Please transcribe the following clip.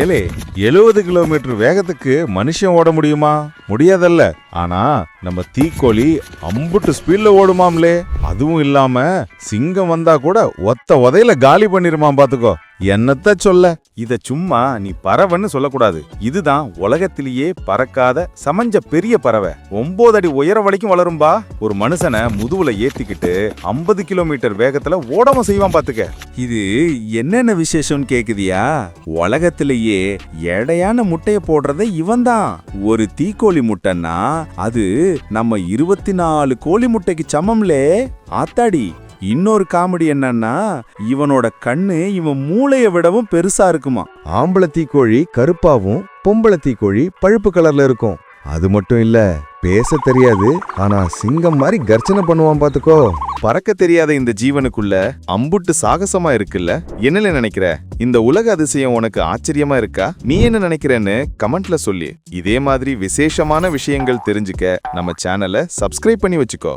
ஏலே 70 கிலோமீட்டர் வேகத்துக்கு மனுஷன் ஓட முடியுமா? முடியாதல்ல. ஆனா நம்ம தீக்கோழி அம்புட்டு ஸ்பீட்ல ஓடுமாம்லே. அதுவும் இல்லாம சிங்கம் வந்தா கூட ஒத்த உதையில காலி பண்ணிருமாம் பாத்துக்கோ. என்னத்த சொல்ல, இத சும்மா நீ பறவைன்னு சொல்லக்கூடாது. இதுதான் உலகத்திலேயே பறக்காத சமஞ்ச பெரிய பறவை. 9 அடி உயர வரைக்கும் வளரும்பா. ஒரு மனுஷனை முதுகுல ஏத்திக்கிட்டு 50 கிலோமீட்டர் வேகத்துல ஓடாம செய்வான் பாத்துக்க. இது என்னென்ன விசேஷம்னு கேக்குதியா? உலகத்திலேயே எடையான முட்டைய போடுறத இவன் தான். ஒரு தீக்கோழி முட்டைன்னா அது நம்ம 24 கோழி முட்டைக்கு சமம்லே. ஆத்தாடி. இன்னொரு காமெடி என்னன்னா, இவனோட கண்ணு இவன் மூளைய விடவும் பெருசா இருக்குமா. ஆம்பளை தீக்கோழி கருப்பாவும் பொம்பளை தீக்கோழி பழுப்பு கலர்ல இருக்கும். அது மட்டும் இல்ல, பேச தெரியாது, ஆனா சிங்கம் மாதிரி கர்ச்சனை பண்ணுவான் பாத்துக்கோ. பறக்க தெரியாத இந்த ஜீவனுக்குள்ள அம்புட்டு சாகசமா இருக்குல்ல. என்னல நினைக்கிற? இந்த உலக அதிசயம் உனக்கு ஆச்சரியமா இருக்கா? நீ என்ன நினைக்கிறன்னு கமெண்ட்ல சொல்லி. இதே மாதிரி விசேஷமான விஷயங்கள் தெரிஞ்சுக்க நம்ம சேனலை சப்ஸ்கிரைப் பண்ணி வச்சுக்கோ.